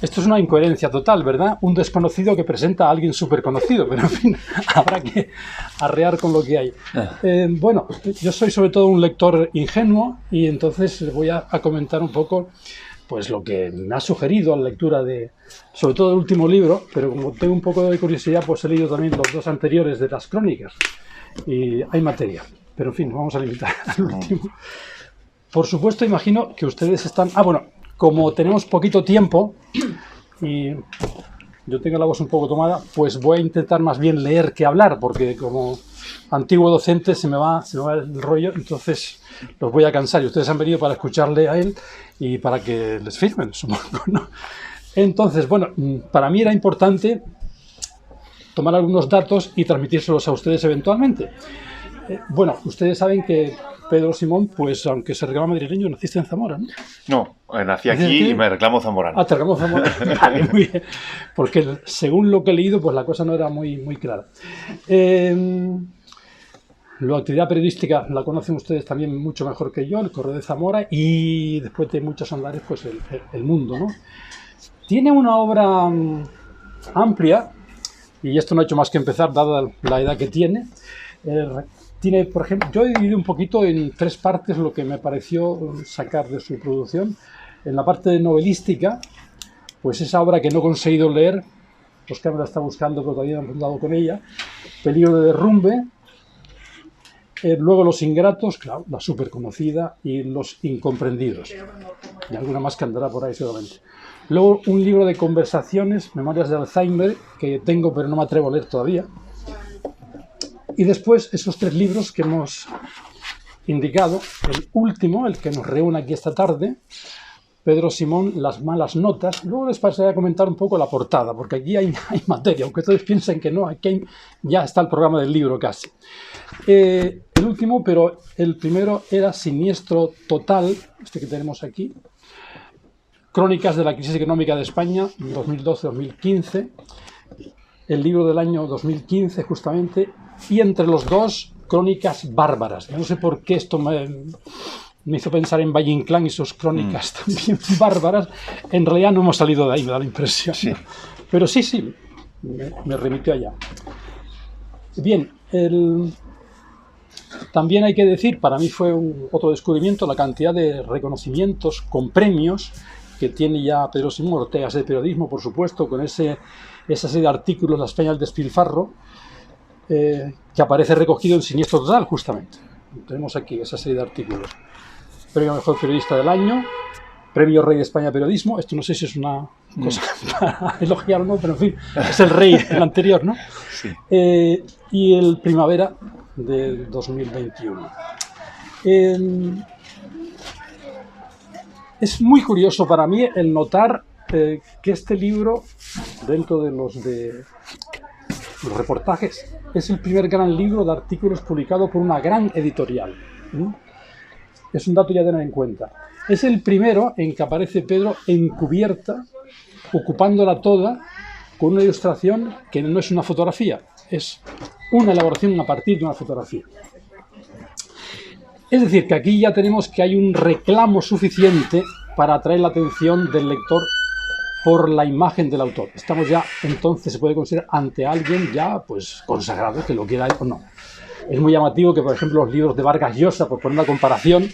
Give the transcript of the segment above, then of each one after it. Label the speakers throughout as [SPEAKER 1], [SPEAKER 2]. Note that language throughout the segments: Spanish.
[SPEAKER 1] Esto es una incoherencia total, ¿verdad? Un desconocido que presenta a alguien súper conocido, pero en fin, habrá que arrear con lo que hay. Bueno, yo soy sobre todo un lector ingenuo y entonces voy a comentar un poco pues lo que me ha sugerido a la lectura de, sobre todo el último libro, pero como tengo un poco de curiosidad, pues he leído también los dos anteriores de las crónicas y hay materia. Pero en fin, vamos a limitar al último. Por supuesto, imagino que ustedes están... bueno, como tenemos poquito tiempo y yo tengo la voz un poco tomada, pues voy a intentar más bien leer que hablar, porque como antiguo docente se me va el rollo, entonces los voy a cansar. Y ustedes han venido para escucharle a él y para que les firmen, supongo, ¿no? Entonces, bueno, para mí era importante tomar algunos datos y transmitírselos a ustedes eventualmente. Bueno, ustedes saben que Pedro Simón, pues aunque se reclama madrileño, naciste en Zamora, ¿no?
[SPEAKER 2] No, nací aquí y me reclamo zamorano.
[SPEAKER 1] Te reclamo zamorano. Vale, muy bien. Porque según lo que he leído, pues la cosa no era muy clara. La actividad periodística la conocen ustedes también mucho mejor que yo, el Correo de Zamora, y después de muchos andares, pues el Mundo, ¿no? Tiene una obra amplia, y esto no ha hecho más que empezar, dada la edad que tiene. Tiene, por ejemplo, yo he dividido un poquito en tres partes lo que me pareció sacar de su producción. En la parte novelística, pues esa obra que no he conseguido leer, Oscar me la está buscando, pero todavía no he dado con ella, Peligro de derrumbe, luego Los ingratos, claro, la súper conocida, y Los incomprendidos, y alguna más que andará por ahí seguramente. Luego un libro de conversaciones, Memorias de Alzheimer, que tengo pero no me atrevo a leer todavía. Y después esos tres libros que hemos indicado, el último, el que nos reúne aquí esta tarde, Pedro Simón, Las malas notas. Luego les pasaré a comentar un poco la portada, porque aquí hay materia, aunque todos piensen que no, aquí ya está el programa del libro casi. El último, pero el primero era Siniestro Total, este que tenemos aquí, Crónicas de la crisis económica de España, 2012-2015, el libro del año 2015 justamente, y entre los dos, Crónicas bárbaras. Yo no sé por qué esto me hizo pensar en Valle Inclán y sus crónicas también bárbaras. En realidad no hemos salido de ahí, me da la impresión. Sí. Pero sí, me remitió allá. Bien, también hay que decir, para mí fue otro descubrimiento, la cantidad de reconocimientos con premios que tiene ya Pedro Simón, Ortegas de periodismo, por supuesto, con esa serie de artículos, La España del despilfarro, que aparece recogido en Siniestro Total, justamente. Tenemos aquí esa serie de artículos. Premio a Mejor Periodista del Año, Premio Rey de España de Periodismo. Esto no sé si es una cosa para elogiar o no, pero en fin, es el rey, el anterior, ¿no? Sí. Y el Primavera de 2021. Es muy curioso para mí el notar que este libro, dentro de los reportajes, es el primer gran libro de artículos publicado por una gran editorial. Es un dato ya a tener en cuenta. Es el primero en que aparece Pedro en cubierta, ocupándola toda, con una ilustración que no es una fotografía, es una elaboración a partir de una fotografía. Es decir, que aquí ya tenemos que hay un reclamo suficiente para atraer la atención del lector por la imagen del autor. Estamos ya, entonces, se puede considerar ante alguien ya, pues, consagrado, que lo quiera o no. Es muy llamativo que, por ejemplo, los libros de Vargas Llosa, por poner una comparación,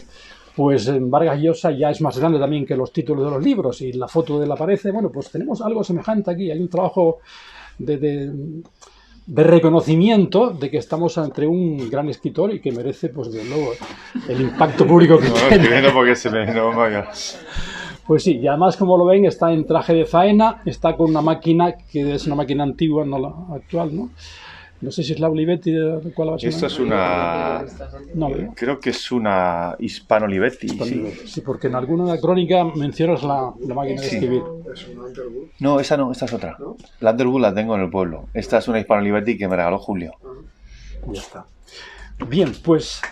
[SPEAKER 1] pues en Vargas Llosa ya es más grande también que los títulos de los libros y la foto de él aparece. Bueno, pues tenemos algo semejante aquí. Hay un trabajo de reconocimiento de que estamos ante un gran escritor y que merece, pues, de nuevo, el impacto público que tiene.
[SPEAKER 2] Escribiendo porque se le... No, vaya.
[SPEAKER 1] Pues sí, y además, como lo ven, está en traje de faena, está con una máquina que es una máquina antigua, no la actual, ¿no? No sé si es la Olivetti, ¿cuál va a ser?
[SPEAKER 2] Esto es una... No, creo que es una Hispano Olivetti.
[SPEAKER 1] Sí, porque en alguna crónica mencionas la máquina de escribir.
[SPEAKER 2] No, esa no, esta es otra. La Underwood la tengo en el pueblo. Esta es una Hispano Olivetti que me regaló Julio.
[SPEAKER 1] Ya está. Bien, pues...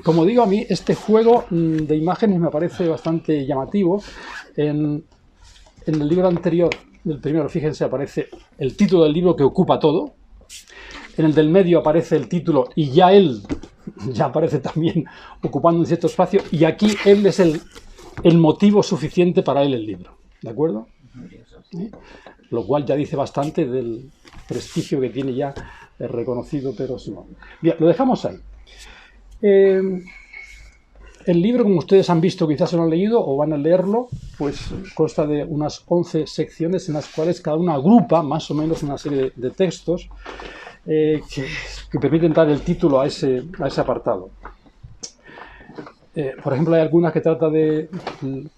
[SPEAKER 1] Como digo, a mí este juego de imágenes me parece bastante llamativo. En el libro anterior, el primero, fíjense, aparece el título del libro que ocupa todo. En el del medio aparece el título y ya él ya aparece también ocupando un cierto espacio. Y aquí él es el el motivo suficiente para leer el libro, ¿de acuerdo? ¿Sí? Lo cual ya dice bastante del prestigio que tiene ya el reconocido Pedro Simón. Bien, lo dejamos ahí. El libro, como ustedes han visto, quizás se lo han leído o van a leerlo, pues consta de unas 11 secciones en las cuales cada una agrupa más o menos una serie de textos que permiten dar el título a ese apartado. Por ejemplo, hay algunas que trata de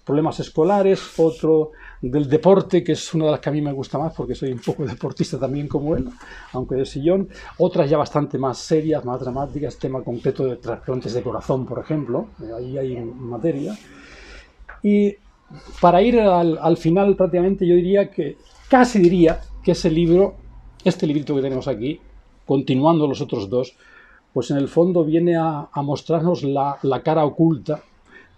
[SPEAKER 1] problemas escolares, otro del deporte, que es una de las que a mí me gusta más porque soy un poco deportista también como él, aunque de sillón. Otras ya bastante más serias, más dramáticas, tema concreto de trasplantes de corazón, por ejemplo. Ahí hay materia. Y para ir al final prácticamente yo diría que, casi diría que ese libro, este librito que tenemos aquí, continuando los otros dos, pues en el fondo viene a mostrarnos la cara oculta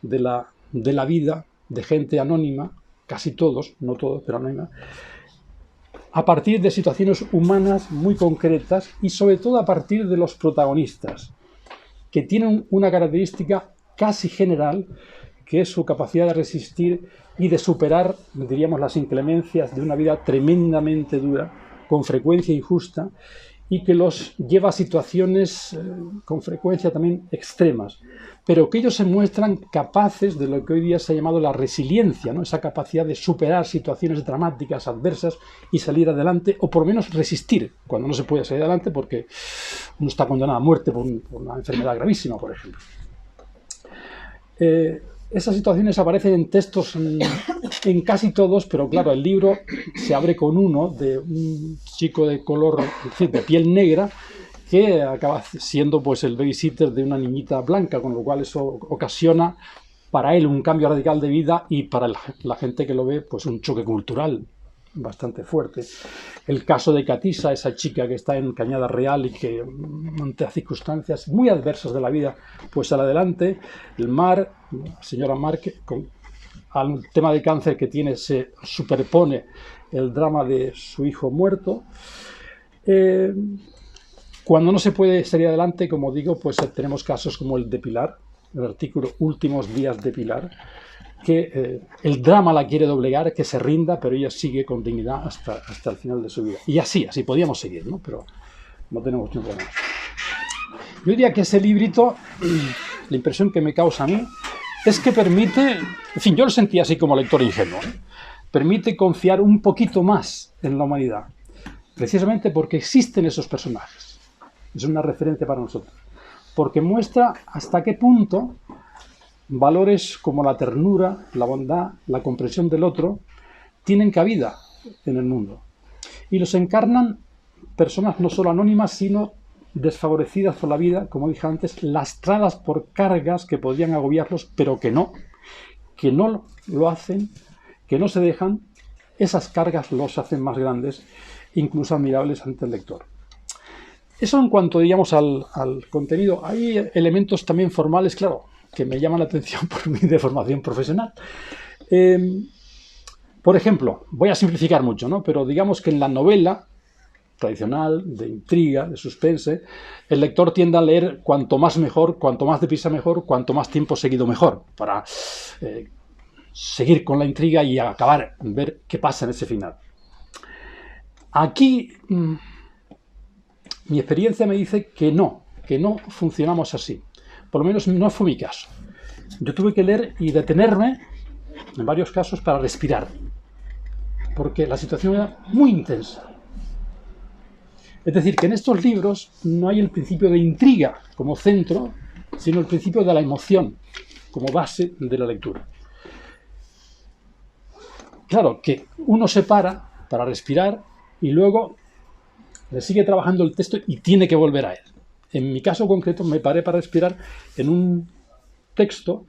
[SPEAKER 1] de la vida de gente anónima, casi todos, no todos, pero anónima, a partir de situaciones humanas muy concretas y sobre todo a partir de los protagonistas, que tienen una característica casi general, que es su capacidad de resistir y de superar, diríamos, las inclemencias de una vida tremendamente dura, con frecuencia injusta, y que los lleva a situaciones con frecuencia también extremas, pero que ellos se muestran capaces de lo que hoy día se ha llamado la resiliencia, ¿no? Esa capacidad de superar situaciones dramáticas, adversas y salir adelante, o por lo menos resistir, cuando no se puede salir adelante porque uno está condenado a muerte por una enfermedad gravísima, por ejemplo. Esas situaciones aparecen en textos en casi todos, pero claro, el libro se abre con uno de un chico de color, de piel negra, que acaba siendo pues el babysitter de una niñita blanca, con lo cual eso ocasiona para él un cambio radical de vida y para la gente que lo ve pues un choque cultural bastante fuerte. El caso de Catisa, esa chica que está en Cañada Real y que ante las circunstancias muy adversas de la vida pues sale adelante. El Mar, la señora Mar, que al tema de cáncer que tiene se superpone el drama de su hijo muerto. Cuando no se puede salir adelante, como digo, pues tenemos casos como el de Pilar, el artículo Últimos días de Pilar, que el drama la quiere doblegar, que se rinda, pero ella sigue con dignidad hasta el final de su vida. Y así podíamos seguir, ¿no? Pero no tenemos tiempo más. Yo diría que ese librito, la impresión que me causa a mí, es que permite, en fin, yo lo sentía así como lector ingenuo, permite confiar un poquito más en la humanidad, precisamente porque existen esos personajes. Es una referencia para nosotros, porque muestra hasta qué punto valores como la ternura, la bondad, la comprensión del otro, tienen cabida en el mundo. Y los encarnan personas no solo anónimas, sino desfavorecidas por la vida, como dije antes, lastradas por cargas que podrían agobiarlos, pero que no lo hacen, que no se dejan. Esas cargas los hacen más grandes, incluso admirables ante el lector. Eso en cuanto, digamos, al contenido. Hay elementos también formales, claro, que me llaman la atención por mi deformación profesional. Por ejemplo, voy a simplificar mucho, ¿no? Pero digamos que en la novela tradicional, de intriga, de suspense, el lector tiende a leer cuanto más mejor, cuanto más deprisa mejor, cuanto más tiempo seguido mejor, para seguir con la intriga y acabar, ver qué pasa en ese final. Aquí mi experiencia me dice que no funcionamos así. Por lo menos no fue mi caso. Yo tuve que leer y detenerme en varios casos para respirar, porque la situación era muy intensa. Es decir, que en estos libros no hay el principio de intriga como centro, sino el principio de la emoción como base de la lectura. Claro, que uno se para respirar y luego le sigue trabajando el texto y tiene que volver a él. En mi caso concreto me paré para respirar en un texto,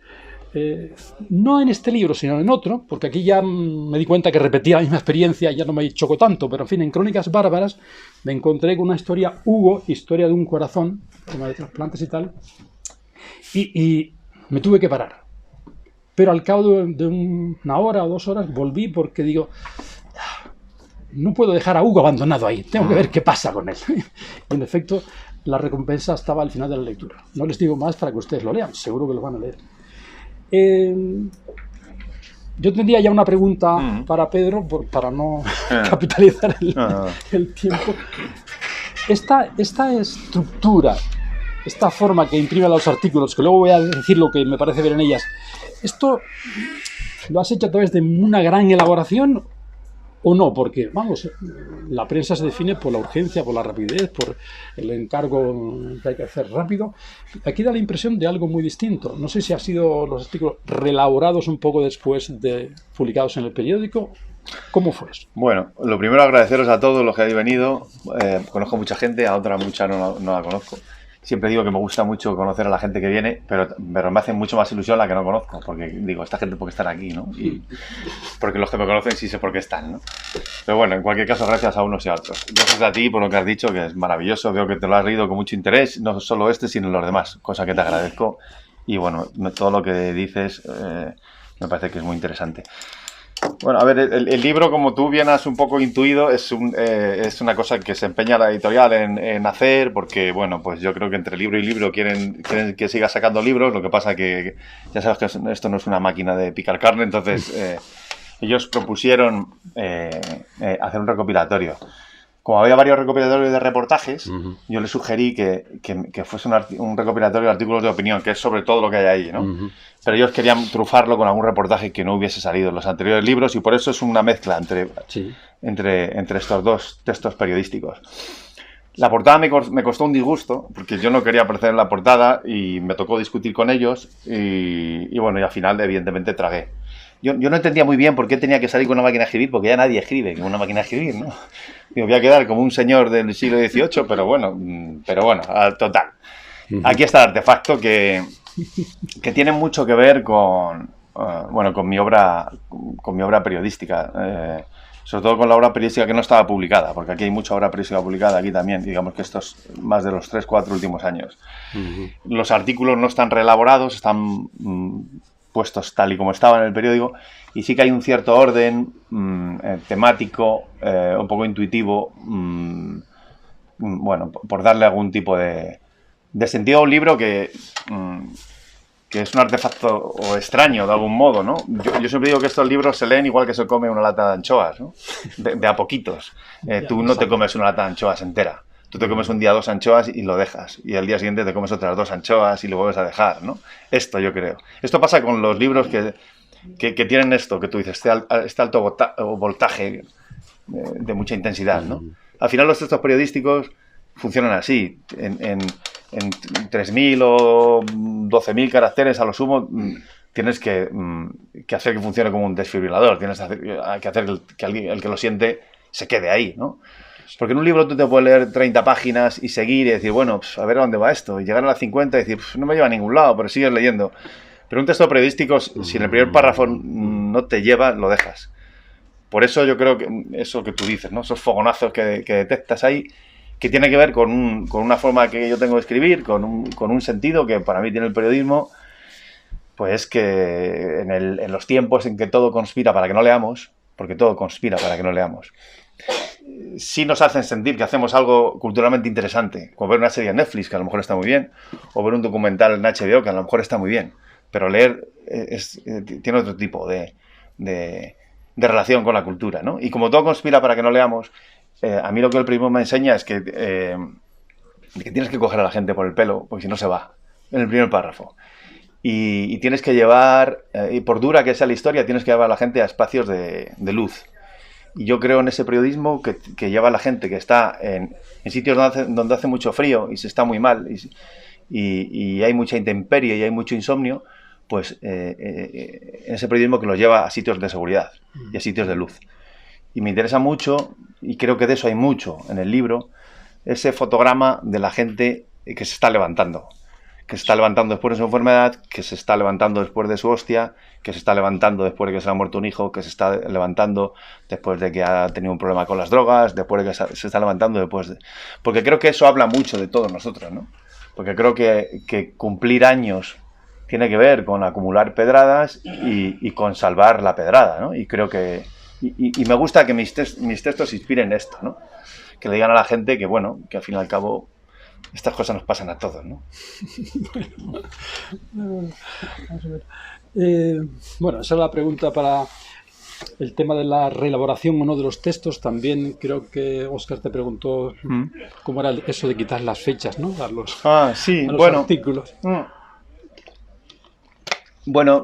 [SPEAKER 1] no en este libro, sino en otro, porque aquí ya me di cuenta que repetía la misma experiencia y ya no me chocó tanto, pero en fin, en Crónicas Bárbaras me encontré con una historia, Hugo, historia de un corazón, tema de trasplantes y tal, y me tuve que parar. Pero al cabo de una hora o 2 horas volví porque digo, no puedo dejar a Hugo abandonado ahí, tengo que ver qué pasa con él. Y en efecto, la recompensa estaba al final de la lectura. No les digo más para que ustedes lo lean, seguro que lo van a leer. Yo tendría ya una pregunta para Pedro, para no capitalizar el tiempo. Esta estructura, esta forma que imprime los artículos, que luego voy a decir lo que me parece ver en ellas, ¿esto lo has hecho a través de una gran elaboración o no? Porque, vamos, la prensa se define por la urgencia, por la rapidez, por el encargo que hay que hacer rápido. Aquí da la impresión de algo muy distinto. No sé si han sido los artículos reelaborados un poco después de publicados en el periódico. ¿Cómo fue eso?
[SPEAKER 2] Bueno, lo primero agradeceros a todos los que habéis venido. Conozco mucha gente, a otra mucha no la conozco. Siempre digo que me gusta mucho conocer a la gente que viene, pero me hace mucho más ilusión la que no conozco, porque digo, esta gente por qué están aquí, ¿no? Y porque los que me conocen sí sé por qué están, ¿no? Pero bueno, en cualquier caso, gracias a unos y a otros. Gracias a ti por lo que has dicho, que es maravilloso, veo que te lo has leído con mucho interés, no solo este, sino los demás, cosa que te agradezco. Y bueno, todo lo que dices me parece que es muy interesante. Bueno, a ver, el libro, como tú bien has un poco intuido, es una cosa que se empeña la editorial en hacer, porque, bueno, pues yo creo que entre libro y libro quieren que siga sacando libros. Lo que pasa que ya sabes que esto no es una máquina de picar carne, entonces ellos propusieron hacer un recopilatorio. Como había varios recopilatorios de reportajes, yo les sugerí que fuese un recopilatorio de artículos de opinión, que es sobre todo lo que hay ahí, ¿no? Pero ellos querían trufarlo con algún reportaje que no hubiese salido en los anteriores libros, y por eso es una mezcla entre estos dos textos periodísticos. La portada me costó un disgusto, porque yo no quería aparecer en la portada y me tocó discutir con ellos, y bueno, y al final evidentemente tragué. Yo no entendía muy bien por qué tenía que salir con una máquina de escribir, porque ya nadie escribe con una máquina de escribir, ¿no? Digo, voy a quedar como un señor del siglo XVIII, pero bueno, total. Aquí está el artefacto que tiene mucho que ver con mi obra periodística, sobre todo con la obra periodística que no estaba publicada, porque aquí hay mucha obra periodística publicada, aquí también, digamos que estos más de los 3-4 últimos años. Los artículos no están reelaborados, están puestos tal y como estaban en el periódico, y sí que hay un cierto orden temático, un poco intuitivo, bueno, por darle algún tipo de sentido a un libro que es un artefacto o extraño de algún modo, ¿no? Yo siempre digo que estos libros se leen igual que se come una lata de anchoas, ¿no? De a poquitos. Tú no te comes una lata de anchoas entera. Tú te comes un día 2 anchoas y lo dejas. Y al día siguiente te comes otras 2 anchoas y lo vuelves a dejar, ¿no? Esto yo creo. Esto pasa con los libros que tienen esto, que tú dices, este alto voltaje de mucha intensidad, ¿no? Al final los textos periodísticos funcionan así. En 3.000 o 12.000 caracteres a lo sumo tienes que hacer que funcione como un desfibrilador. Tienes que hacer que el que lo siente se quede ahí, ¿no? Porque en un libro tú te puedes leer 30 páginas y seguir y decir, bueno, pues a ver a dónde va esto. Y llegar a las 50 y decir, no me lleva a ningún lado, pero sigues leyendo. Pero un texto periodístico, si en el primer párrafo no te lleva, lo dejas. Por eso yo creo que eso que tú dices, ¿no? Esos fogonazos que detectas ahí, que tiene que ver con una forma que yo tengo de escribir, con un sentido que para mí tiene el periodismo, pues que en los tiempos en que todo conspira para que no leamos, porque todo conspira para que no leamos, sí nos hacen sentir que hacemos algo culturalmente interesante, como ver una serie en Netflix, que a lo mejor está muy bien, o ver un documental en HBO, que a lo mejor está muy bien, pero leer tiene otro tipo de relación con la cultura, ¿no? Y como todo conspira para que no leamos, a mí lo que el periodismo me enseña es que tienes que coger a la gente por el pelo, porque si no se va, en el primer párrafo. Y tienes que llevar, y por dura que sea la historia, tienes que llevar a la gente a espacios de luz. Y yo creo en ese periodismo que lleva a la gente que está en sitios donde hace mucho frío y se está muy mal y hay mucha intemperie y hay mucho insomnio, pues en ese periodismo que los lleva a sitios de seguridad y a sitios de luz. Y me interesa mucho, y creo que de eso hay mucho en el libro, ese fotograma de la gente que se está levantando. Que se está levantando después de su enfermedad, que se está levantando después de su hostia, que se está levantando después de que se le ha muerto un hijo, que se está levantando después de que ha tenido un problema con las drogas, después de que se está levantando después de... Porque creo que eso habla mucho de todos nosotros, ¿no? Porque creo que cumplir años tiene que ver con acumular pedradas y con salvar la pedrada, ¿no? Y creo que... Y me gusta que mis textos inspiren esto, ¿no? Que le digan a la gente que, bueno, que al fin y al cabo estas cosas nos pasan a todos, ¿no?
[SPEAKER 1] Vamos a ver. Bueno, esa es la pregunta para el tema de la reelaboración o no de los textos. También creo que Óscar te preguntó cómo era eso de quitar las fechas, ¿no?
[SPEAKER 2] Sí,
[SPEAKER 1] a los
[SPEAKER 2] bueno.
[SPEAKER 1] artículos.
[SPEAKER 2] Bueno,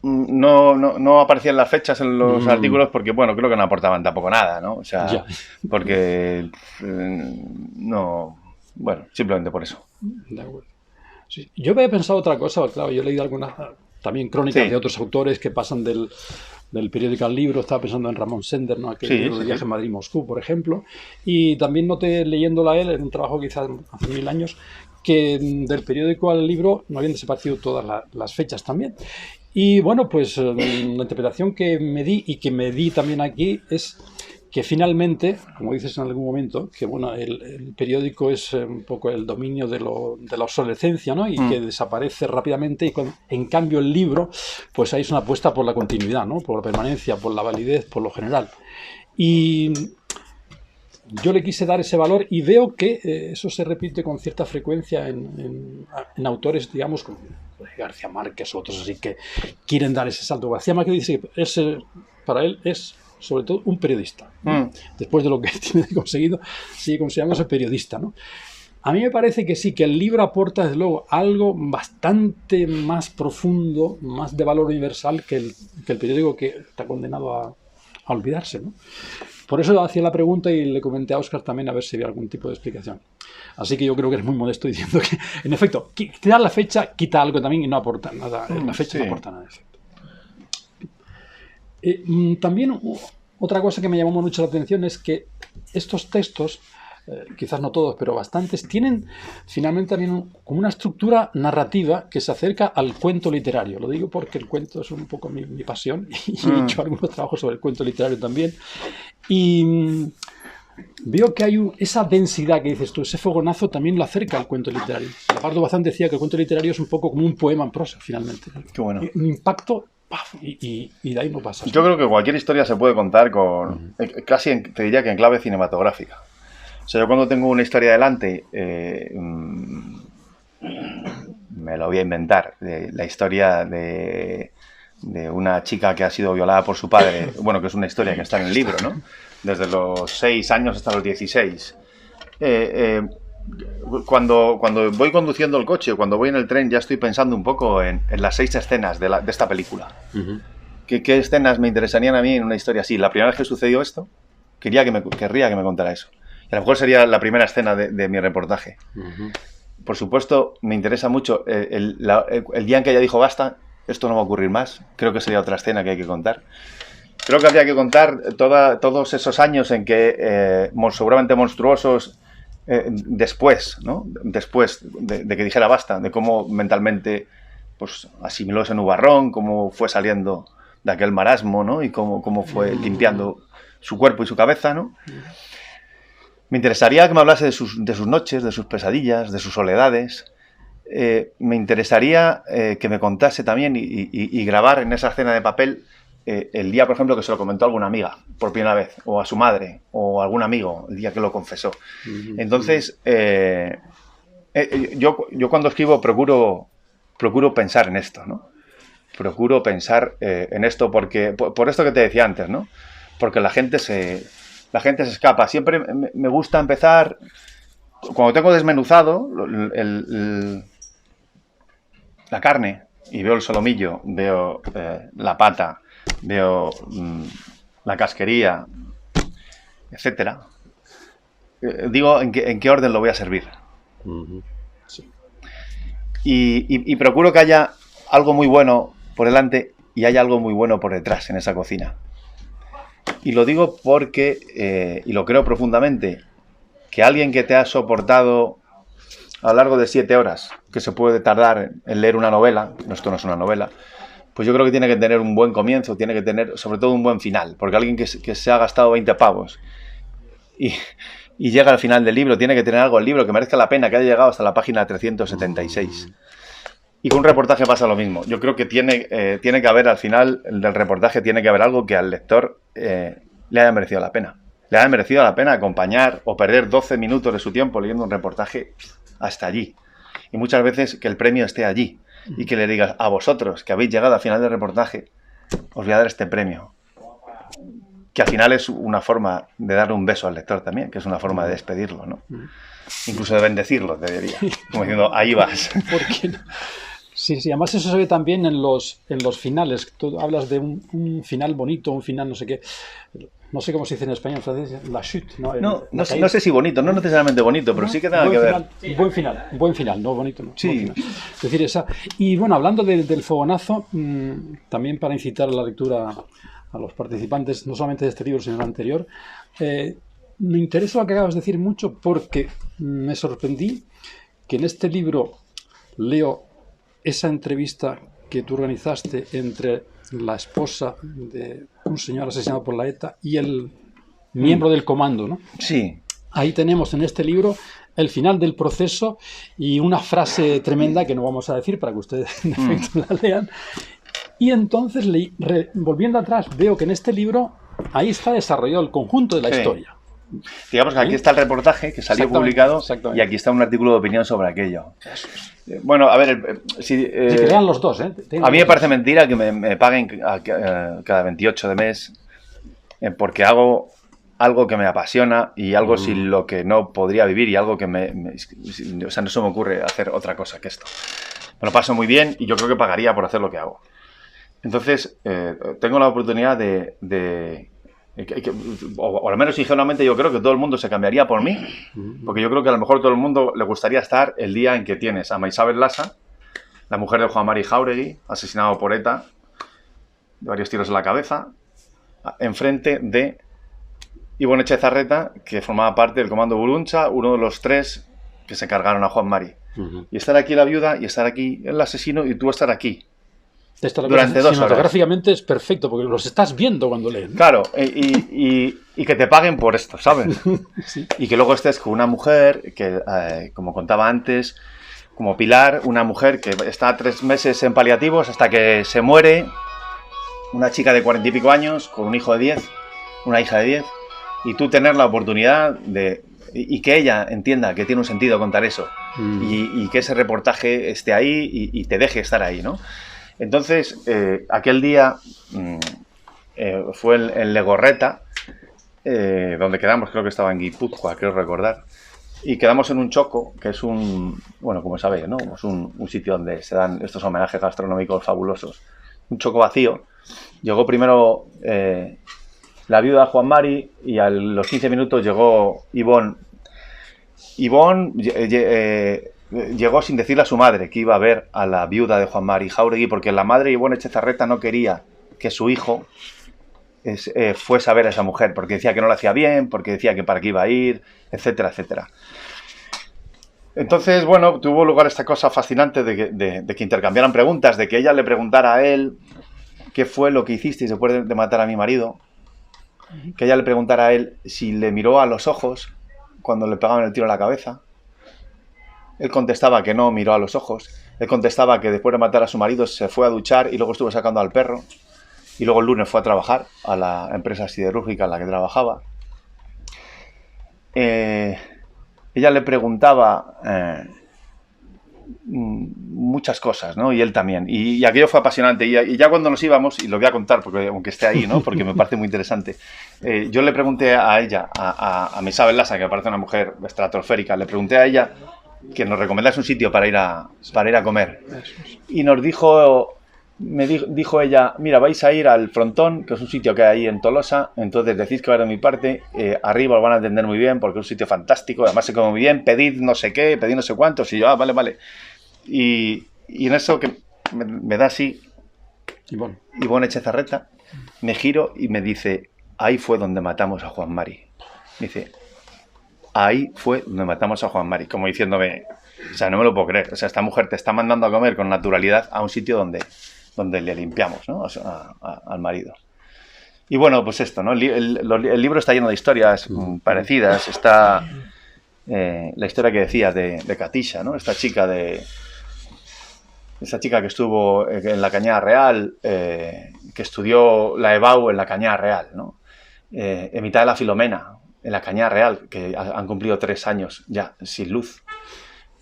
[SPEAKER 2] no aparecían las fechas en los artículos porque, bueno, creo que no aportaban tampoco nada, ¿no? O sea, porque no... Bueno, simplemente por eso.
[SPEAKER 1] De acuerdo. Sí. Yo había pensado otra cosa, claro, yo he leído algunas también crónicas de otros autores que pasan del periódico al libro. Estaba pensando en Ramón Sender, ¿no? Aquel libro de viaje Madrid-Moscú, por ejemplo. Y también noté, leyéndola a él, en un trabajo quizás hace 1000 años, que del periódico al libro no habían desaparecido todas las fechas también. Y bueno, pues la interpretación que me di y que me di también aquí es que finalmente, como dices en algún momento, que bueno, el periódico es un poco el dominio de la obsolescencia, ¿no? Y que desaparece rápidamente, y en cambio el libro, pues ahí es una apuesta por la continuidad, ¿no? Por la permanencia, por la validez, por lo general. Y yo le quise dar ese valor y veo que eso se repite con cierta frecuencia en autores, digamos, como García Márquez o otros así, que quieren dar ese salto. García Márquez dice que para él es sobre todo un periodista, ¿no? Después de lo que tiene conseguido, sigue considerándose periodista, ¿no? A mí me parece que sí, que el libro aporta desde luego algo bastante más profundo, más de valor universal que el periódico, que está condenado a olvidarse, ¿no? Por eso hacía la pregunta y le comenté a Óscar también a ver si había algún tipo de explicación. Así que yo creo que eres muy modesto diciendo que, en efecto, quitar la fecha quita algo también y no aporta nada. La fecha no aporta nada, en efecto. También otra cosa que me llamó mucho la atención es que estos textos, quizás no todos, pero bastantes, tienen finalmente también como una estructura narrativa que se acerca al cuento literario. Lo digo porque el cuento es un poco mi pasión y he hecho algunos trabajos sobre el cuento literario también. Y veo que hay esa densidad que dices tú, ese fogonazo también lo acerca al cuento literario. Pardo Bazán decía que el cuento literario es un poco como un poema en prosa, finalmente.
[SPEAKER 2] Qué bueno.
[SPEAKER 1] Un impacto... Y de ahí no pasa.
[SPEAKER 2] Yo creo que cualquier historia se pude contar con, casi te diría que en clave cinematográfica. O sea, yo cuando tengo una historia delante, me lo voy a inventar. La historia de una chica que ha sido violada por su padre, bueno, que es una historia que está en el libro, ¿no? Desde los 6 años hasta los 16. Cuando voy conduciendo el coche o cuando voy en el tren, ya estoy pensando un poco en las 6 escenas de esta película. ¿Qué escenas me interesarían a mí en una historia así? La primera vez que sucedió esto, querría que me contara eso. Y a lo mejor sería la primera escena de mi reportaje. Por supuesto, me interesa mucho el día en que ella dijo basta, esto no va a ocurrir más. Creo que sería otra escena que hay que contar. Creo que habría que contar todos esos años en que, seguramente monstruosos, después, ¿no? Después de que dijera basta, de cómo mentalmente pues asimiló ese nubarrón, cómo fue saliendo de aquel marasmo, ¿no? Y cómo fue limpiando su cuerpo y su cabeza, ¿no? Me interesaría que me hablase de sus noches, de sus pesadillas, de sus soledades. Me interesaría que me contase también y grabar en esa escena de papel el día, por ejemplo, que se lo comentó a alguna amiga por primera vez, o a su madre, o a algún amigo, el día que lo confesó. Entonces, yo cuando escribo procuro pensar en esto, ¿no? Procuro pensar en esto porque, por esto que te decía antes, ¿no? Porque la gente se escapa. Siempre me gusta empezar, cuando tengo desmenuzado la carne y veo el solomillo, veo la pata, veo la casquería, etcétera. Digo en qué orden lo voy a servir. Sí. Y procuro que haya algo muy bueno por delante y haya algo muy bueno por detrás en esa cocina. Y lo digo porque, y lo creo profundamente, que alguien que te ha soportado a lo largo de 7 horas, que se puede tardar en leer una novela, esto no es una novela, pues yo creo que tiene que tener un buen comienzo, tiene que tener sobre todo un buen final, porque alguien que se ha gastado 20 pavos y llega al final del libro, tiene que tener algo el libro que merezca la pena, que haya llegado hasta la página 376. Y con un reportaje pasa lo mismo. Yo creo que tiene que haber al final del reportaje, tiene que haber algo que al lector le haya merecido la pena. le ha merecido la pena acompañar o perder 12 minutos de su tiempo leyendo un reportaje hasta allí. Y muchas veces que el premio esté allí y que le digas a vosotros que habéis llegado al final del reportaje, os voy a dar este premio. Que al final es una forma de darle un beso al lector también, que es una forma de despedirlo, ¿no? Incluso de bendecirlo, te diría. Como diciendo, ahí vas.
[SPEAKER 1] ¿Por qué no? Sí, sí, además eso se ve también en los finales. Tú hablas de un final bonito, un final no sé qué. No sé cómo se dice en español, en francés, la chute, ¿no?
[SPEAKER 2] No sé si bonito, no necesariamente bonito, pero sí que tenga que ver.
[SPEAKER 1] Un buen final, no bonito, no.
[SPEAKER 2] Sí.
[SPEAKER 1] Es decir, esa. Y bueno, hablando del fogonazo, también para incitar a la lectura a los participantes, no solamente de este libro, sino del anterior, me interesa lo que acabas de decir mucho porque me sorprendí que en este libro leo esa entrevista que tú organizaste entre la esposa de un señor asesinado por la ETA y el miembro del comando, ¿no?
[SPEAKER 2] Sí.
[SPEAKER 1] Ahí tenemos en este libro el final del proceso y una frase tremenda que no vamos a decir para que ustedes en efecto la lean. Y entonces, volviendo atrás, veo que en este libro ahí está desarrollado el conjunto de la historia.
[SPEAKER 2] Digamos que aquí está el reportaje que salió publicado y aquí está un artículo de opinión sobre aquello.
[SPEAKER 1] Eso es.
[SPEAKER 2] Bueno, a ver,
[SPEAKER 1] que lean los dos, ¿eh?
[SPEAKER 2] A mí me parece mentira que me paguen cada 28 de mes porque hago algo que me apasiona y algo sin lo que no podría vivir y algo que o sea, no se me ocurre hacer otra cosa que esto. Me lo paso muy bien y yo creo que pagaría por hacer lo que hago. Entonces, tengo la oportunidad o al menos ingenuamente yo creo que todo el mundo se cambiaría por mí, porque yo creo que a lo mejor todo el mundo le gustaría estar el día en que tienes a Maisabel Lasa, la mujer de Juan Mari Jáuregui, asesinado por ETA, de varios tiros en la cabeza, enfrente de Ibon Etxezarreta, que formaba parte del comando Buruncha, uno de los 3 que se cargaron a Juan Mari. Y estar aquí la viuda, y estar aquí el asesino, y tú estar aquí. Durante 2 horas.
[SPEAKER 1] Cinematográficamente es perfecto, porque los estás viendo cuando leen.
[SPEAKER 2] Claro, y que te paguen por esto, ¿sabes? Sí. Y que luego estés con una mujer que, como contaba antes, como Pilar, una mujer que está 3 meses en paliativos hasta que se muere, una chica de 40 y pico años, con un hijo de 10, una hija de 10, y tú tener la oportunidad de... Y que ella entienda que tiene un sentido contar eso, y que ese reportaje esté ahí y te deje estar ahí, ¿no? Entonces, aquel día fue en Legorreta, donde quedamos, creo que estaba en Guipúzcoa, creo recordar, y quedamos en un choco, que es bueno, como sabéis, ¿no? Es un sitio donde se dan estos homenajes gastronómicos fabulosos. Un choco vacío. Llegó primero la viuda de Juan Mari y a los 15 minutos llegó Ibon. Ibon llegó sin decirle a su madre que iba a ver a la viuda de Juan Mari Jáuregui, porque la madre Ibon Etxezarreta no quería que su hijo fuese a ver a esa mujer, porque decía que no lo hacía bien, porque decía que para qué iba a ir, etcétera, etcétera. Entonces, bueno, tuvo lugar esta cosa fascinante de que intercambiaran preguntas, de que ella le preguntara a él qué fue lo que hicisteis después de matar a mi marido, que ella le preguntara a él si le miró a los ojos cuando le pegaban el tiro en la cabeza. Él contestaba que no miró a los ojos. Él contestaba que después de matar a su marido se fue a duchar y luego estuvo sacando al perro. Y luego el lunes fue a trabajar a la empresa siderúrgica en la que trabajaba. Ella le preguntaba muchas cosas, ¿no? Y él también. Y aquello fue apasionante. Y ya cuando nos íbamos, y lo voy a contar, porque aunque esté ahí, ¿no? Porque me parece muy interesante. Yo le pregunté a ella, a Maisabel Lasa, que parece una mujer estratosférica, le pregunté a ella que nos recomendase un sitio para ir a comer. Y nos dijo... dijo ella, mira, vais a ir al Frontón, que es un sitio que hay ahí en Tolosa, entonces decís que va de mi parte, arriba os van a atender muy bien porque es un sitio fantástico, además se come muy bien, pedid no sé qué, pedid no sé cuántos, y yo, vale. Y en eso que me da así, Ibon Etxezarreta, me giro y me dice, ahí fue donde matamos a Juan Mari. Me dice, ahí fue donde matamos a Juan Mari, como diciéndome, o sea, no me lo puedo creer, o sea, esta mujer te está mandando a comer con naturalidad a un sitio donde le limpiamos, ¿no? Al marido. Y bueno, pues esto, ¿no? El libro está lleno de historias parecidas. Está la historia que decías de Katisha, ¿no? Esta chica que estuvo en la Cañada Real, que estudió la EBAU en la Cañada Real, ¿no? En mitad de la Filomena, la Cañada Real, que han cumplido 3 años ya sin luz.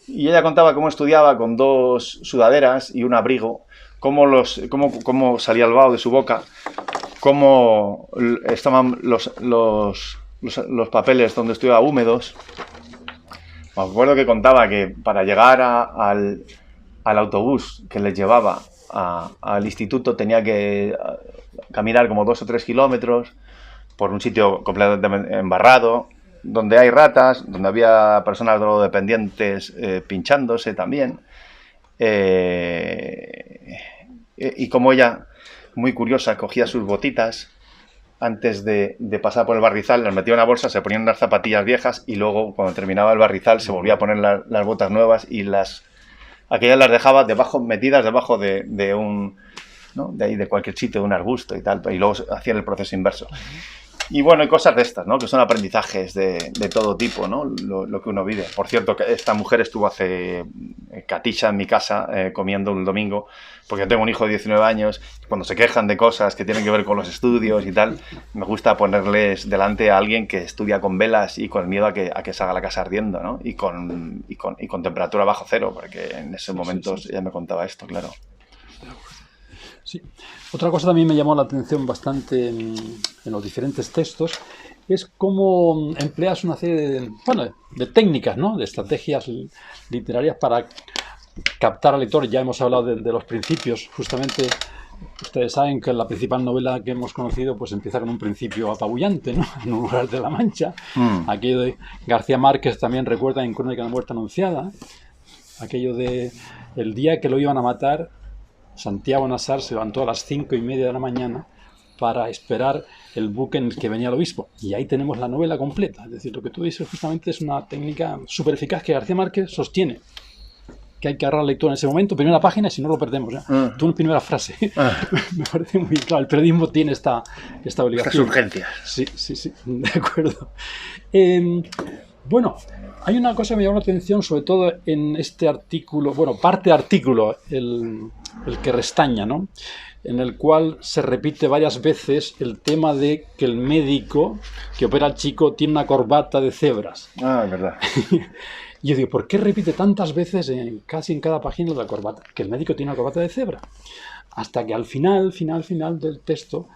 [SPEAKER 2] Y ella contaba cómo estudiaba con 2 sudaderas y un abrigo, cómo salía el vaho de su boca, cómo estaban los papeles donde estudiaba húmedos. Me acuerdo que contaba que para llegar al autobús que les llevaba al instituto tenía que caminar como 2 o 3 kilómetros por un sitio completamente embarrado, donde hay ratas, donde había personas drogodependientes pinchándose también. Y como ella, muy curiosa, cogía sus botitas antes de pasar por el barrizal, las metía en una bolsa, se ponían unas zapatillas viejas y luego, cuando terminaba el barrizal, se volvía a poner las botas nuevas y aquellas las dejaba metidas debajo de un, ¿no? De ahí, de cualquier sitio, de un arbusto y tal, y luego hacían el proceso inverso. Y bueno, hay cosas de estas, ¿no? Que son aprendizajes de todo tipo, ¿no? Lo que uno vive. Por cierto, esta mujer estuvo hace caticha en mi casa comiendo un domingo, porque yo tengo un hijo de 19 años, cuando se quejan de cosas que tienen que ver con los estudios y tal, me gusta ponerles delante a alguien que estudia con velas y con el miedo a que se haga la casa ardiendo, ¿no? Y con temperatura bajo cero, porque en esos momentos ella me contaba esto, claro.
[SPEAKER 1] Sí. Otra cosa también me llamó la atención bastante en los diferentes textos es cómo empleas una serie de técnicas, ¿no? De estrategias literarias para captar al lector. Ya hemos hablado de los principios. Justamente, ustedes saben que la principal novela que hemos conocido pues empieza con un principio apabullante, ¿no? En un lugar de la Mancha. Aquello de García Márquez también recuerda en Crónica de Muerte Anunciada. Aquello de el día que lo iban a matar, Santiago Nassar se levantó a las 5:30 de la mañana para esperar el buque en el que venía el obispo. Y ahí tenemos la novela completa. Es decir, lo que tú dices justamente es una técnica súper eficaz que García Márquez sostiene. Que hay que agarrar al lector en ese momento, primera página, y si no lo perdemos. Tú en primera frase. Me parece muy claro. El periodismo tiene esta obligación.
[SPEAKER 2] Estas urgencias.
[SPEAKER 1] Sí, de acuerdo. Bueno, hay una cosa que me llamó la atención, sobre todo en este artículo, parte de artículo, el que restaña, ¿no? En el cual se repite varias veces el tema de que el médico que opera al chico tiene una corbata de cebras.
[SPEAKER 2] Ah, es verdad.
[SPEAKER 1] Y yo digo, ¿por qué repite tantas veces casi en cada página la corbata? Que el médico tiene una corbata de cebra. Hasta que al final del texto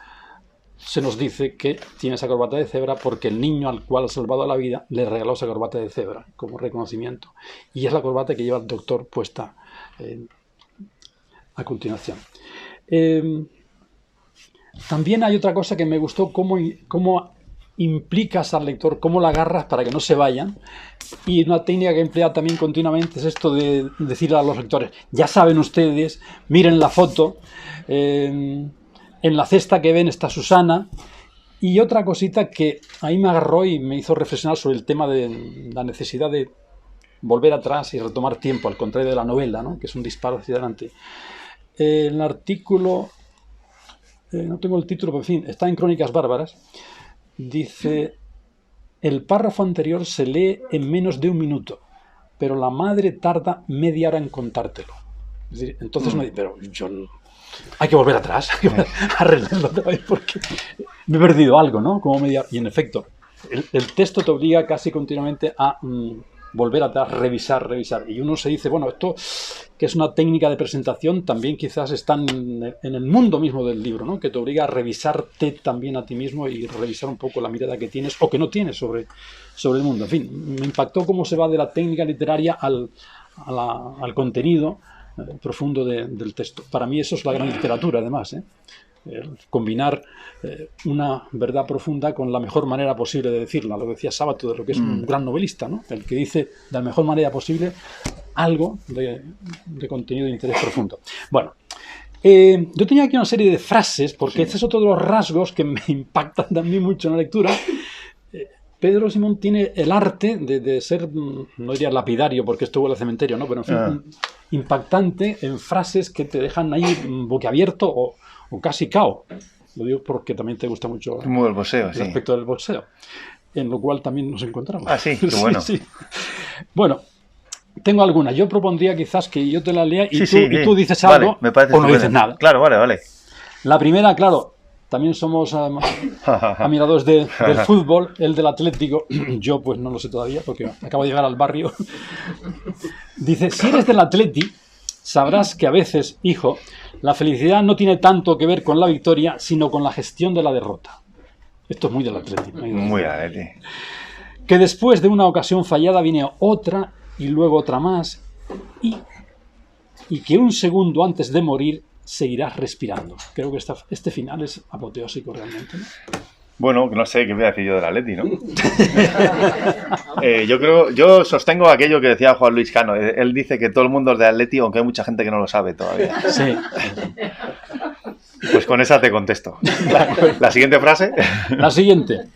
[SPEAKER 1] se nos dice que tiene esa corbata de cebra porque el niño al cual ha salvado la vida le regaló esa corbata de cebra como reconocimiento. Y es la corbata que lleva el doctor puesta a continuación. También hay otra cosa que me gustó, cómo implicas al lector, cómo la agarras para que no se vayan. Y una técnica que emplea también continuamente es esto de decirle a los lectores, ya saben ustedes, miren la foto, en la cesta que ven está Susana. Y otra cosita que ahí me agarró y me hizo reflexionar sobre el tema de la necesidad de volver atrás y retomar tiempo, al contrario de la novela, ¿no? Que es un disparo hacia adelante. El artículo, no tengo el título, pero en fin, está en Crónicas Bárbaras, dice, el párrafo anterior se lee en menos de 1 minuto, pero la madre tarda media hora en contártelo. Es decir, entonces no, pero yo no, hay que volver atrás, hay que arreglarlo otra vez porque me he perdido algo, ¿no? Como media hora. Y en efecto, el texto te obliga casi continuamente a volver atrás, revisar. Y uno se dice, bueno, esto que es una técnica de presentación, también quizás está en el mundo mismo del libro, ¿no? Que te obliga a revisarte también a ti mismo y revisar un poco la mirada que tienes o que no tienes sobre el mundo. En fin, me impactó cómo se va de la técnica literaria al contenido profundo del texto. Para mí eso es la gran literatura, además, combinar una verdad profunda con la mejor manera posible de decirla. Lo decía Sábato de lo que es un gran novelista, ¿no? El que dice de la mejor manera posible algo de contenido de interés profundo. Bueno, yo tenía aquí una serie de frases, porque este es otro de los rasgos que me impactan también mucho en la lectura. Pedro Simón tiene el arte de ser, no diría lapidario porque esto huele al cementerio, ¿no? Pero en fin, impactante en frases que te dejan ahí boquiabierto o casi cao. Lo digo porque también te gusta mucho
[SPEAKER 2] el boxeo,
[SPEAKER 1] el aspecto del boxeo, en lo cual también nos encontramos.
[SPEAKER 2] Ah, sí, qué bueno.
[SPEAKER 1] Sí. Bueno, tengo algunas. Yo propondría quizás que yo te la lea y tú dices algo,
[SPEAKER 2] vale, me parece
[SPEAKER 1] o no dices nada.
[SPEAKER 2] Claro, vale.
[SPEAKER 1] La primera, claro, también somos admiradores del fútbol, el del Atlético. Yo pues no lo sé todavía porque acabo de llegar al barrio. Dice, si eres del Atleti, sabrás que a veces, hijo, la felicidad no tiene tanto que ver con la victoria, sino con la gestión de la derrota. Esto es muy del Atleti.
[SPEAKER 2] Muy del Atleti.
[SPEAKER 1] Que después de una ocasión fallada viene otra y luego otra más y que un segundo antes de morir seguirás respirando. Creo que este final es apoteósico realmente, ¿no?
[SPEAKER 2] Bueno, no sé qué voy a decir yo del Atleti, ¿no? Yo sostengo aquello que decía Juan Luis Cano. Él dice que todo el mundo es de Atleti, aunque hay mucha gente que no lo sabe todavía.
[SPEAKER 1] Sí.
[SPEAKER 2] Pues con esa te contesto. La siguiente frase.
[SPEAKER 1] La siguiente.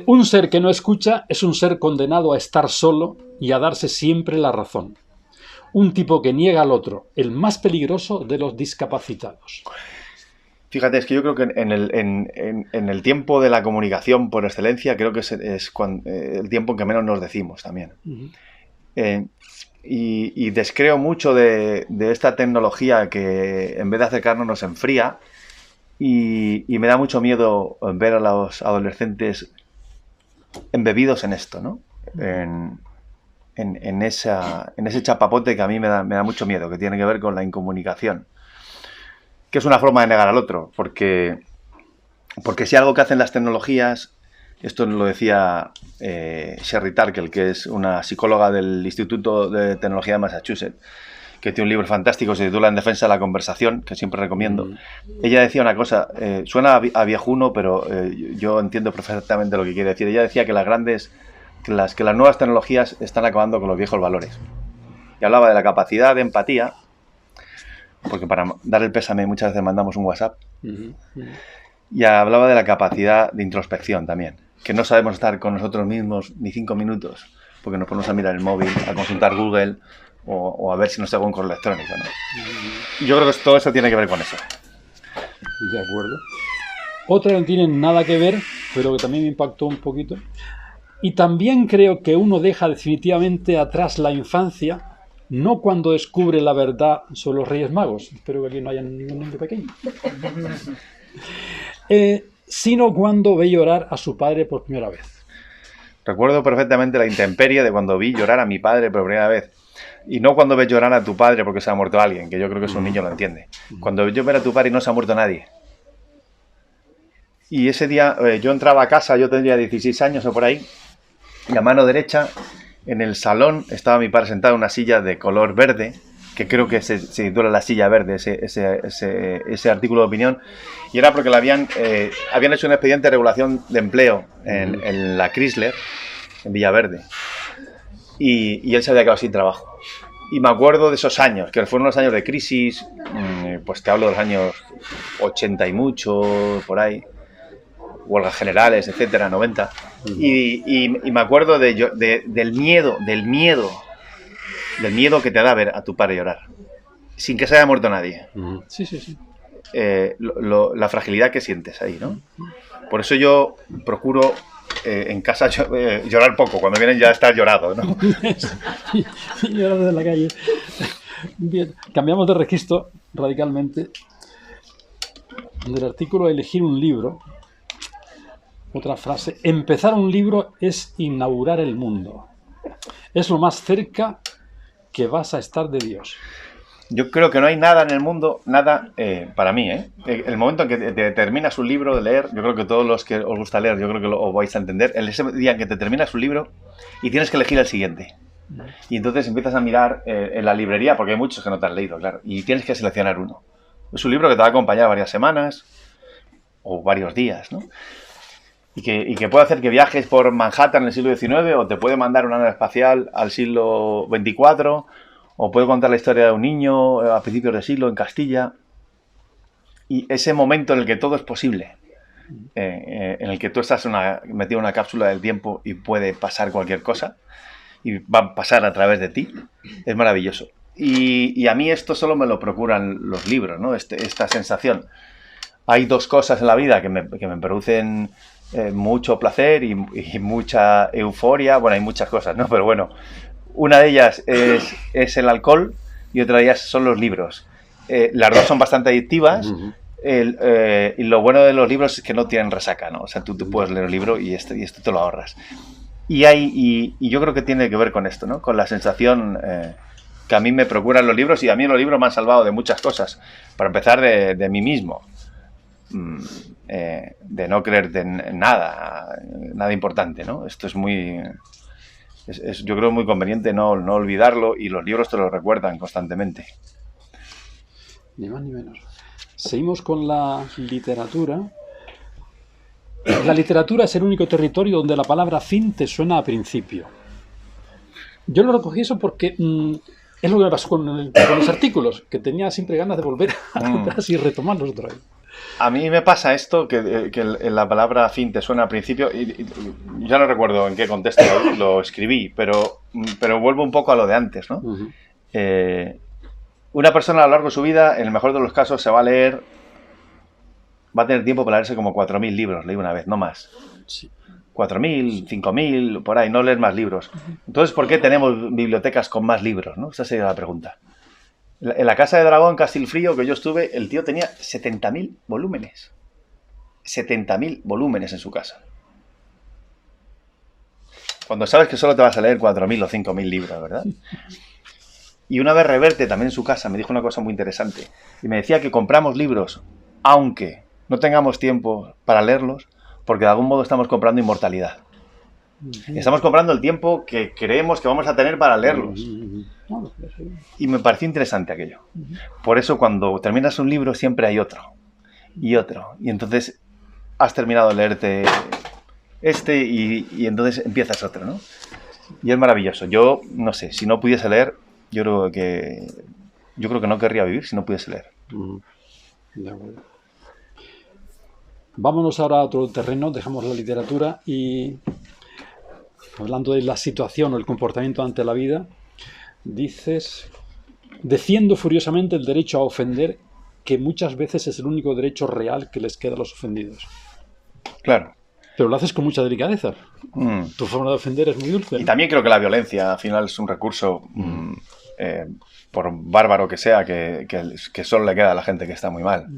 [SPEAKER 1] Un ser que no escucha es un ser condenado a estar solo y a darse siempre la razón. Un tipo que niega al otro, el más peligroso de los discapacitados.
[SPEAKER 2] Fíjate, es que yo creo que en el tiempo de la comunicación por excelencia, creo que es el tiempo en que menos nos decimos también. Uh-huh. Y descreo mucho de esta tecnología que en vez de acercarnos nos enfría y me da mucho miedo ver a los adolescentes embebidos en esto, ¿no? En ese chapapote que a mí me da mucho miedo, que tiene que ver con la incomunicación, que es una forma de negar al otro, porque si algo que hacen las tecnologías, esto lo decía Sherry Turkle, que es una psicóloga del Instituto de Tecnología de Massachusetts, que tiene un libro fantástico, se titula En defensa de la conversación, que siempre recomiendo. Ella decía una cosa, suena a viejuno, pero yo entiendo perfectamente lo que quiere decir. Ella decía que las nuevas tecnologías están acabando con los viejos valores. Y hablaba de la capacidad de empatía, porque para dar el pésame muchas veces mandamos un WhatsApp. Y hablaba de la capacidad de introspección también, que no sabemos estar con nosotros mismos ni 5 minutos, porque nos ponemos a mirar el móvil, a consultar Google o a ver si nos llega un correo electrónico, ¿no? Y yo creo que todo eso tiene que ver con eso.
[SPEAKER 1] De acuerdo. Otra que no tiene nada que ver, pero que también me impactó un poquito. Y también creo que uno deja definitivamente atrás la infancia, no cuando descubre la verdad sobre los Reyes Magos. Espero que aquí no haya ningún niño pequeño. Sino cuando ve llorar a su padre por primera vez.
[SPEAKER 2] Recuerdo perfectamente la intemperie de cuando vi llorar a mi padre por primera vez. Y no cuando ves llorar a tu padre porque se ha muerto alguien, que yo creo que eso un niño lo entiende. Cuando yo ver a tu padre y no se ha muerto nadie. Y ese día yo entraba a casa, yo tendría 16 años o por ahí, y a mano derecha, en el salón, estaba mi padre sentado en una silla de color verde, que creo que se titula La Silla Verde, ese artículo de opinión, y era porque habían hecho un expediente de regulación de empleo en la Chrysler, en Villaverde, y él se había quedado sin trabajo. Y me acuerdo de esos años, que fueron los años de crisis, pues te hablo de los años 80 y mucho, por ahí, huelgas generales, etcétera, 90, y me acuerdo del miedo que te da ver a tu padre llorar, sin que se haya muerto nadie.
[SPEAKER 1] Sí.
[SPEAKER 2] La fragilidad que sientes ahí, ¿no? Por eso yo procuro en casa llorar poco, cuando vienen ya estar llorado, ¿no?
[SPEAKER 1] Llorar de la calle. Bien, cambiamos de registro radicalmente. Del artículo Elegir un libro, otra frase: empezar un libro es inaugurar el mundo. Es lo más cerca que vas a estar de Dios.
[SPEAKER 2] Yo creo que no hay nada en el mundo, nada, para mí, el momento en que te terminas un libro de leer, yo creo que todos los que os gusta leer, yo creo que lo vais a entender, ese día en que te terminas un libro y tienes que elegir el siguiente. Y entonces empiezas a mirar en la librería, porque hay muchos que no te han leído, claro, y tienes que seleccionar uno. Es un libro que te va a acompañar varias semanas o varios días, ¿no? Y que puede hacer que viajes por Manhattan en el siglo XIX, o te puede mandar una nave espacial al siglo XXIV, o puede contar la historia de un niño a principios del siglo en Castilla. Y ese momento en el que todo es posible, en el que tú estás metido en una cápsula del tiempo y puede pasar cualquier cosa, y va a pasar a través de ti, es maravilloso. Y a mí esto solo me lo procuran los libros, ¿no? Esta sensación. Hay dos cosas en la vida que me producen mucho placer y mucha euforia. Bueno, hay muchas cosas, ¿no? Pero bueno, una de ellas es el alcohol y otra de ellas son los libros. Las dos son bastante adictivas, Y lo bueno de los libros es que no tienen resaca, ¿no? O sea, tú puedes leer el libro y esto te lo ahorras. Y yo creo que tiene que ver con esto, ¿no? Con la sensación que a mí me procuran los libros, y a mí los libros me han salvado de muchas cosas. Para empezar, de mí mismo. De no creerte en nada importante, ¿no? Esto es muy... yo creo muy conveniente no olvidarlo, y los libros te lo recuerdan constantemente.
[SPEAKER 1] Ni más ni menos. Seguimos con la literatura. La literatura es el único territorio donde la palabra fin te suena a principio. Yo lo recogí eso porque es lo que me pasó con los artículos, que tenía siempre ganas de volver atrás y retomarlos otra vez.
[SPEAKER 2] A mí me pasa esto, que la palabra fin te suena al principio, y ya no recuerdo en qué contexto lo escribí, pero vuelvo un poco a lo de antes, ¿no?
[SPEAKER 1] Uh-huh.
[SPEAKER 2] Una persona a lo largo de su vida, en el mejor de los casos, va a tener tiempo para leerse como 4.000 libros, leí una vez, no más.
[SPEAKER 1] Sí.
[SPEAKER 2] 4.000, 5.000, por ahí, no lees más libros. Entonces, ¿por qué tenemos bibliotecas con más libros, no? Esa sería la pregunta. En la Casa de Dragón, Castilfrío, que yo estuve, el tío tenía 70.000 volúmenes. 70.000 volúmenes en su casa. Cuando sabes que solo te vas a leer 4.000 o 5.000 libros, ¿verdad? Y una vez Reverte, también en su casa, me dijo una cosa muy interesante. Y me decía que compramos libros, aunque no tengamos tiempo para leerlos, porque de algún modo estamos comprando inmortalidad. Y estamos comprando el tiempo que creemos que vamos a tener para leerlos. Y me pareció interesante aquello. Por eso cuando terminas un libro siempre hay otro. Y otro. Y entonces has terminado de leerte este y entonces empiezas otro, ¿no? Y es maravilloso. Yo, no sé, si no pudiese leer, yo creo que no querría vivir si no pudiese leer.
[SPEAKER 1] De acuerdo. Vámonos ahora a otro terreno, dejamos la literatura y... Hablando de la situación o el comportamiento ante la vida, dices, defiendo furiosamente el derecho a ofender, que muchas veces es el único derecho real que les queda a los ofendidos.
[SPEAKER 2] Claro.
[SPEAKER 1] Pero lo haces con mucha delicadeza. Tu forma de ofender es muy dulce, ¿no?
[SPEAKER 2] Y también creo que la violencia, al final, es un recurso, por bárbaro que sea, que solo le queda a la gente que está muy mal.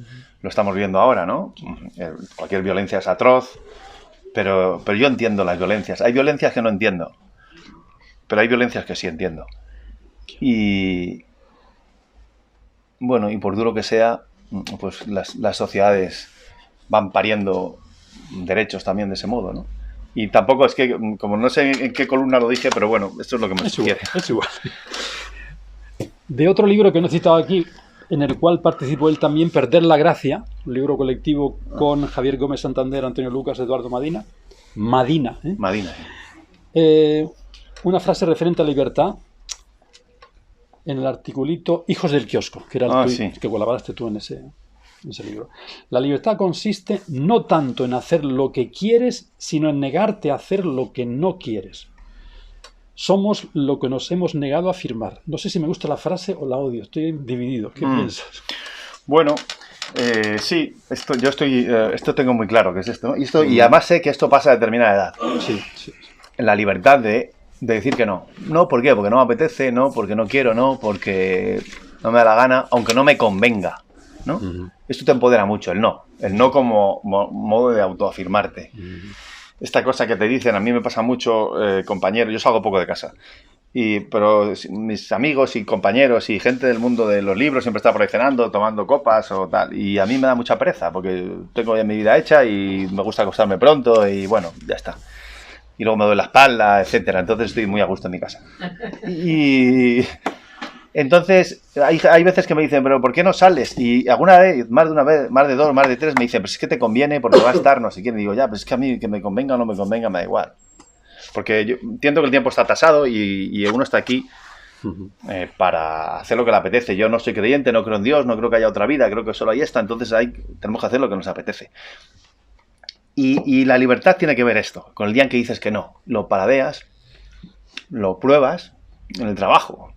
[SPEAKER 2] Lo estamos viendo ahora, ¿no? Cualquier violencia es atroz. Pero yo entiendo las violencias. Hay violencias que no entiendo, pero hay violencias que sí entiendo. Y bueno, y por duro que sea, pues las sociedades van pariendo derechos también de ese modo, ¿no? Y tampoco es que, como no sé en qué columna lo dije, pero bueno, esto es lo que me sugiere.
[SPEAKER 1] Es igual. De otro libro que no he citado aquí, en el cual participó él también, Perder la Gracia, un libro colectivo con Javier Gómez Santander, Antonio Lucas, Eduardo Madina. Madina. Una frase referente a la libertad en el articulito Hijos del Kiosco, que era el que colaboraste tú en ese libro. La libertad consiste no tanto en hacer lo que quieres, sino en negarte a hacer lo que no quieres. Somos lo que nos hemos negado a afirmar. No sé si me gusta la frase o la odio. Estoy dividido. ¿Qué piensas?
[SPEAKER 2] Bueno, sí. Esto tengo muy claro que es esto, ¿no? Y además sé que esto pasa a determinada edad.
[SPEAKER 1] Sí.
[SPEAKER 2] En la libertad de decir que no. No, ¿por qué? Porque no me apetece, no, porque no quiero, no, porque no me da la gana, aunque no me convenga, ¿no? Esto te empodera mucho, el no. El no como modo de autoafirmarte. Esta cosa que te dicen, a mí me pasa mucho, compañeros, yo salgo poco de casa, pero mis amigos y compañeros y gente del mundo de los libros siempre está por ahí cenando, tomando copas o tal, y a mí me da mucha pereza, porque tengo ya mi vida hecha y me gusta acostarme pronto y bueno, ya está. Y luego me duele la espalda, etcétera, entonces estoy muy a gusto en mi casa. Y... Entonces, hay veces que me dicen, pero ¿por qué no sales? Y alguna vez, más de una vez, más de dos, más de tres, me dicen, pues es que te conviene porque va a estar no sé quién. Y digo, ya, pues es que a mí que me convenga o no me convenga me da igual. Porque yo entiendo que el tiempo está tasado y uno está aquí para hacer lo que le apetece. Yo no soy creyente, no creo en Dios, no creo que haya otra vida, creo que solo hay esta, entonces tenemos que hacer lo que nos apetece. Y la libertad tiene que ver esto, con el día en que dices que no. Lo paradeas, lo pruebas en el trabajo,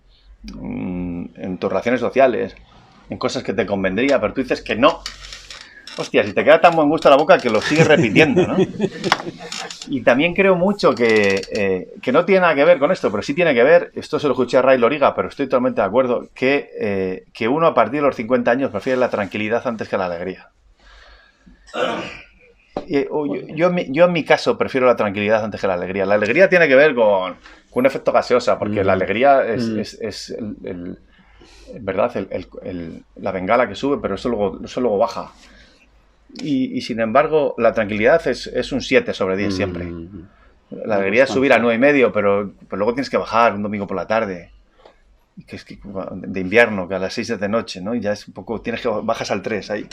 [SPEAKER 2] en tus relaciones sociales, en cosas que te convendría, pero tú dices que no, hostia, si te queda tan buen gusto a la boca que lo sigues repitiendo, ¿no? Y también creo mucho que no tiene nada que ver con esto, pero sí tiene que ver, esto se lo escuché a Ray Loriga, pero estoy totalmente de acuerdo, que uno a partir de los 50 años prefiere la tranquilidad antes que la alegría. Yo en mi caso prefiero la tranquilidad antes que la alegría. La alegría tiene que ver con un efecto gaseosa, porque la alegría es ¿verdad? La bengala que sube, pero eso luego baja. Y sin embargo, la tranquilidad es un 7 sobre 10 siempre. La alegría es subir a 9,5, pero luego tienes que bajar un domingo por la tarde. Que es de invierno, que a las 6 de noche, ¿no? Y ya es un poco, bajas al 3 ahí.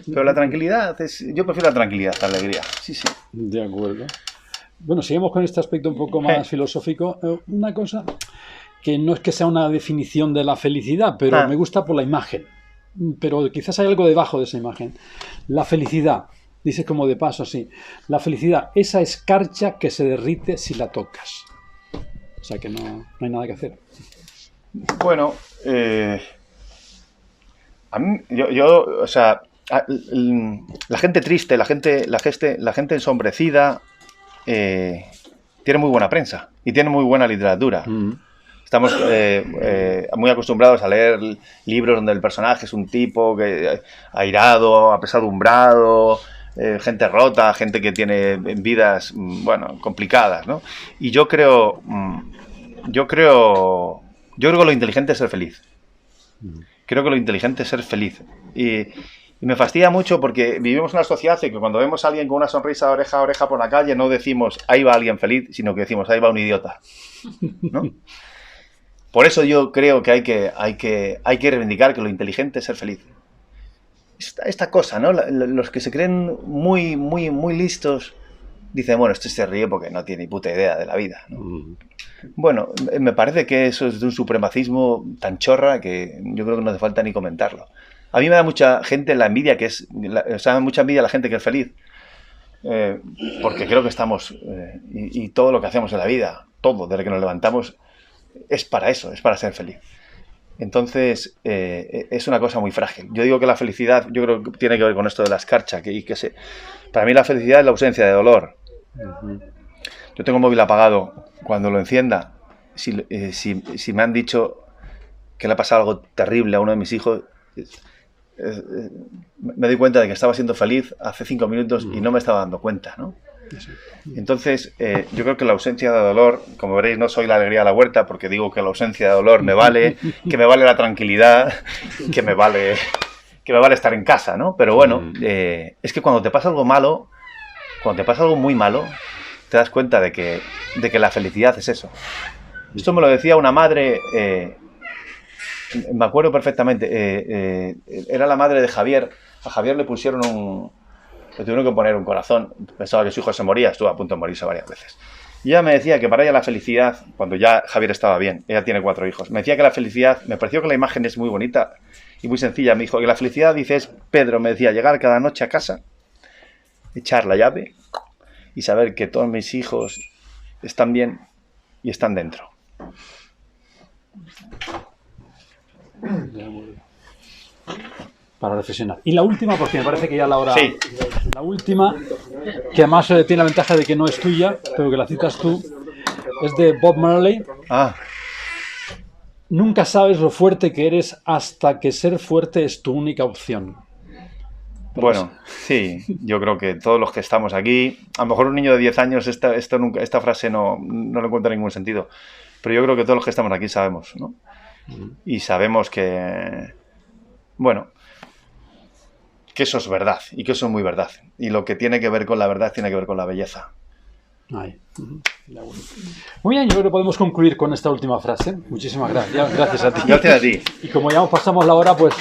[SPEAKER 2] Pero la tranquilidad, yo prefiero la tranquilidad, la alegría. Sí.
[SPEAKER 1] De acuerdo. Bueno, seguimos con este aspecto un poco más filosófico. Una cosa que no es que sea una definición de la felicidad, pero me gusta por la imagen. Pero quizás hay algo debajo de esa imagen. La felicidad, dice como de paso así, la felicidad, esa escarcha que se derrite si la tocas. O sea que no hay nada que hacer.
[SPEAKER 2] Bueno, a mí, o sea, la gente triste, la gente ensombrecida, tiene muy buena prensa y tiene muy buena literatura. Estamos muy acostumbrados a leer libros donde el personaje es un tipo que airado, apesadumbrado, gente rota, gente que tiene vidas, bueno, complicadas, ¿no? Y yo creo que lo inteligente es ser feliz. Creo que lo inteligente es ser feliz. Y me fastidia mucho porque vivimos en una sociedad en que cuando vemos a alguien con una sonrisa oreja a oreja por la calle no decimos ahí va alguien feliz, sino que decimos ahí va un idiota, ¿no? Por eso yo creo que hay que reivindicar que lo inteligente es ser feliz. Esta cosa, ¿no? Los que se creen muy, muy, muy listos dicen, bueno, este se ríe porque no tiene ni puta idea de la vida, ¿no? Bueno, me parece que eso es de un supremacismo tan chorra que yo creo que no hace falta ni comentarlo. A mí me da mucha gente la envidia mucha envidia a la gente que es feliz. Porque creo que estamos, y todo lo que hacemos en la vida, todo, desde que nos levantamos, es para eso, es para ser feliz. Entonces, es una cosa muy frágil. Yo digo que la felicidad, yo creo que tiene que ver con esto de la escarcha, para mí la felicidad es la ausencia de dolor. Yo tengo el móvil apagado. Cuando lo encienda, si me han dicho que le ha pasado algo terrible a uno de mis hijos, me doy cuenta de que estaba siendo feliz hace 5 minutos y no me estaba dando cuenta, ¿no? Entonces, yo creo que la ausencia de dolor, como veréis, no soy la alegría de la huerta, porque digo que la ausencia de dolor me vale, que me vale la tranquilidad, que me vale estar en casa, ¿no? Pero bueno, es que cuando te pasa algo malo, cuando te pasa algo muy malo, te das cuenta de que la felicidad es eso. Esto me lo decía una madre, me acuerdo perfectamente, era la madre de Javier. A Javier le tuvieron que poner un corazón, pensaba que su hijo se moría, estuvo a punto de morirse varias veces. Y ella me decía que para ella la felicidad, cuando ya Javier estaba bien, ella tiene 4 hijos, me decía que la felicidad, me pareció que la imagen es muy bonita y muy sencilla, me dijo que la felicidad, dice, es, Pedro, me decía, llegar cada noche a casa, echar la llave y saber que todos mis hijos están bien y están dentro.
[SPEAKER 1] Para reflexionar. Y la última, porque me parece que ya la hora...
[SPEAKER 2] Sí.
[SPEAKER 1] La última, que además tiene la ventaja de que no es tuya, pero que la citas tú, es de Bob Marley. Nunca sabes lo fuerte que eres hasta que ser fuerte es tu única opción.
[SPEAKER 2] Bueno, sí, yo creo que todos los que estamos aquí, a lo mejor un niño de 10 años esta frase no le encuentra ningún sentido, pero yo creo que todos los que estamos aquí sabemos, ¿no? Y sabemos que, bueno, que eso es verdad y que eso es muy verdad. Y lo que tiene que ver con la verdad tiene que ver con la belleza.
[SPEAKER 1] Ay. Muy bien, yo creo que podemos concluir con esta última frase. Muchísimas gracias. Gracias a ti.
[SPEAKER 2] Gracias a ti.
[SPEAKER 1] Y como ya pasamos la hora, pues...